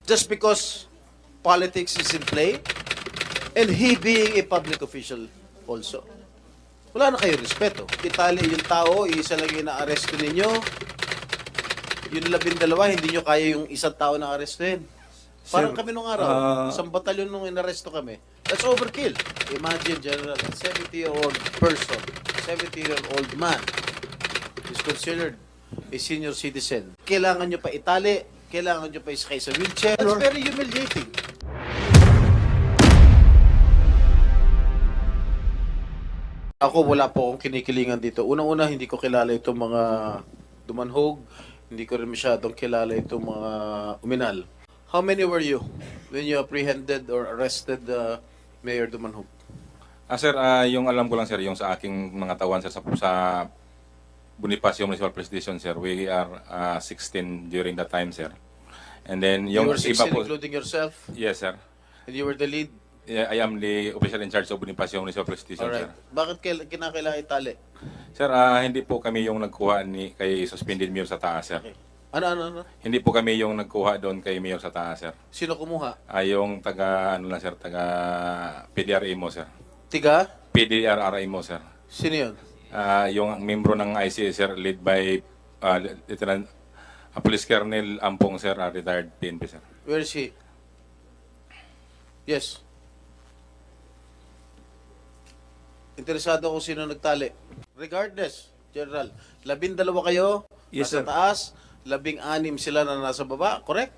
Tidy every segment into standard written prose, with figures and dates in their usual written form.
just because politics is in play and he being a public official also. Wala na kayo respeto. Itali yung tao, isa lang yung na-aresto ninyo. Yung 12, hindi nyo kaya yung isang tao na arestuhin. Parang Sir, kami nung araw, isang batalyon nung inaresto kami. That's overkill. Imagine, General, a 70-year-old person, 70-year-old man is considered a senior citizen. Kailangan nyo pa itali, kailangan nyo pa isakay sa wheelchair. That's very humiliating. Ako, wala po akong kinikilingan dito. Unang-una, hindi ko kilala itong mga dumanhog. Hindi ko rin masyadong kilala itong mga uminal. How many were you when you apprehended or arrested Mayor Dumanhog? Sir, yung alam ko lang sir, yung sa aking mga tawan sir, sa Bonifacio Municipal Police Station sir, we are 16 during that time sir. And then You yung were 16, iba po, including yourself, yes sir. and you were the lead. Yeah, I am the official in charge of Bonifacio Municipal Police Station Alright. sir. Bakit kinakailangan itali? Sir, hindi po kami yung nagkuha kay suspended mayor sa taas sir. Okay. Ano? Hindi po kami yung nagkuha doon kay mayor sa taas sir. Sino kumuha? Yung taga ano lang sir, taga PDRA mo sir. Tiga? PDRRA mo sir. Sino yun? Yung membro ng ICA sir, led by Lieutenant Police Colonel Ampong sir, retired PNP sir. Where is he? Yes. Interesado ako sino nagtali. Regardless, General, 12 kayo, Yes, nasa sir. taas, 16 sila na nasa baba, correct?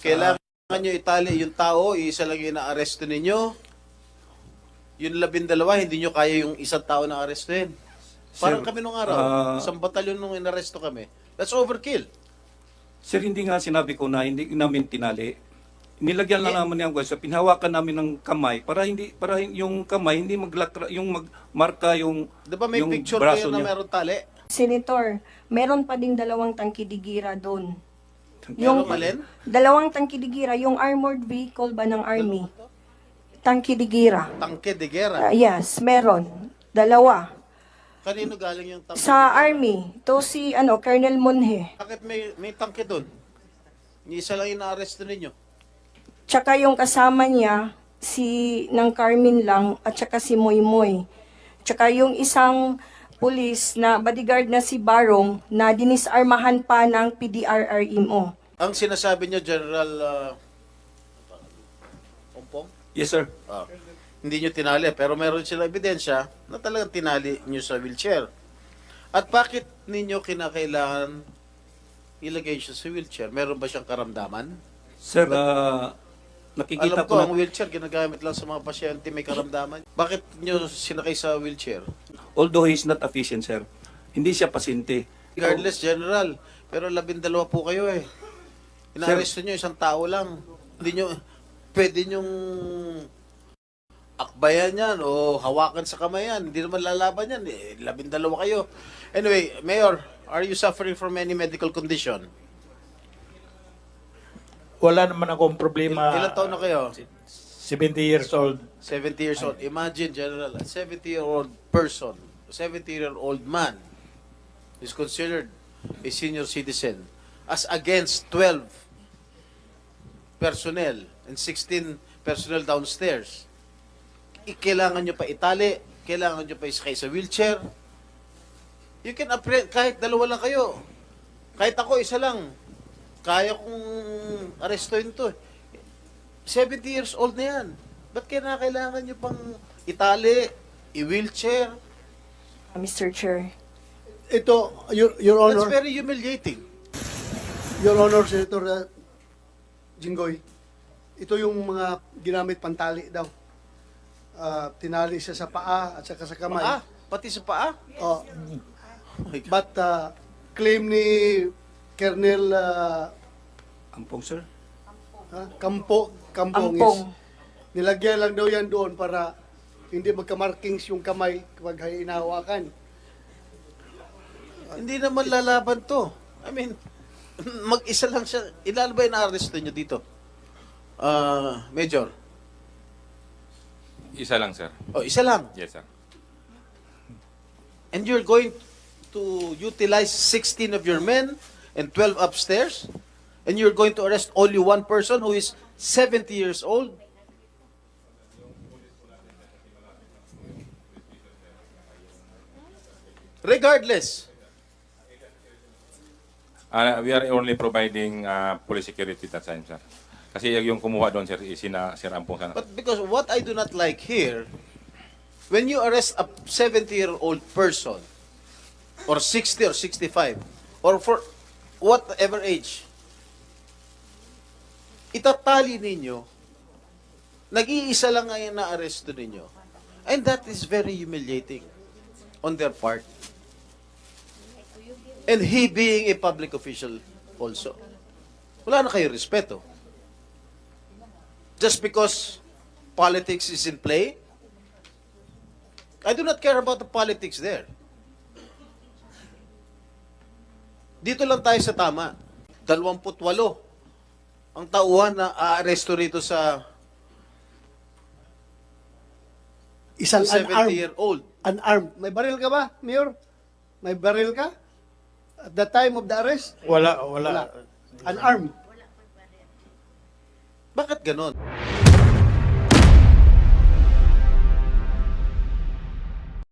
Kailangan nyo itali yung tao, isa lang yung na-aresto ninyo. Yung 12, hindi nyo kaya yung isang tao na arestuhin. Parang Sir, kami nung araw, isang batalyon nung inaresto kami. That's overkill. Sir, hindi nga sinabi ko na hindi namin tinali. Nilagyan lang naman niyang sa pinhawakan namin ng kamay para yung kamay hindi yung magmarka yung Di ba may yung picture braso kayo na niya. meron tali? Senator, meron pa ding 2 tangkidigira doon. Meron alin? 2 tangkidigira, yung armored vehicle ba ng Army? Tangkidigira. Tangke de guerra. Yes, meron. 2. Kanino galing yung tangke? Sa Army, to si Colonel Monje. Bakit may tangke doon? Ni isa lang yung na-aresto ninyo. Tsaka yung kasama niya, si ng Carmen lang, at tsaka si Moy Moy. Tsaka yung isang pulis na bodyguard na si Barong na dinisarmahan pa ng PDRRMO. Ang sinasabi nyo, General Ompong, Yes, sir. hindi nyo tinali, pero meron sila ebidensya na talagang tinali nyo sa wheelchair. At bakit ninyo kinakailangan ilagay siya sa wheelchair? Meron ba siyang karamdaman? Sir, nakikita Alam ko, ko ang na, wheelchair ginagamit lang sa mga pasyente may karamdaman. Bakit nyo sinakay sa wheelchair? although he's not efficient, sir, hindi siya pasyente. Regardless, General, pero 12 po kayo eh. Inaresto nyo, isang tao lang. Hindi nyo, pwede nyong akbayan yan o hawakan sa kamay yan. Hindi naman lalaban yan. 12 kayo. Anyway, Mayor, are you suffering from any medical condition? Wala naman akong problema. Ilan taon na kayo? 70 years old. 70 years old. Imagine, General, a 70-year-old person, a 70-year-old man is considered a senior citizen as against 12 personnel and 16 personnel downstairs. Kailangan nyo pa itali, kailangan nyo pa isakay sa wheelchair. You can apprehend, kahit 2 lang kayo. Kahit ako, isa lang. Kaya kong arestuhin to. 70 years old na yan. Ba't kailangan nyo pang itali, i-wheelchair? Mr. Chair. Ito, Your That's Honor, very humiliating. Your Honor, Senator Jinggoy, ito yung mga ginamit pantali daw. Tinali siya sa paa at saka sa kamay. Paa? Pati sa paa? Oh, Oh my God. but claim ni Colonel Ampong, sir. Kampong is Ampong. nilagyan lang daw yan doon para hindi magka-markings yung kamay kapag hinahawakan. Hindi naman lalaban to. I mean, mag-isa lang siya. Ilan ba yung na-arresto nyo dito? Major? Isa lang sir. Oh, isa lang. Yes sir. And you're going to utilize 16 of your men and 12 upstairs? And you're going to arrest only one person who is 70 years old? Regardless, We are only providing police security that time, sir. Kasi yung kumuha doon, sir, is Sir Ampong sana. but because what I do not like here, when you arrest a 70-year-old person, or 60 or 65, or for whatever age, itatali ninyo, nag-iisa lang ngayon na aresto ninyo. And that is very humiliating on their part. And he being a public official also. Wala na kayo respeto. Just because politics is in play, I do not care about the politics there. Dito lang tayo sa tama. 28 ang tauhan na aaresto rito sa Isang unarmed. 70-year-old. Unarmed. May baril ka ba, Mayor? May baril ka? At the time of the arrest? Wala. Wala. Unarmed. Bakit ganon?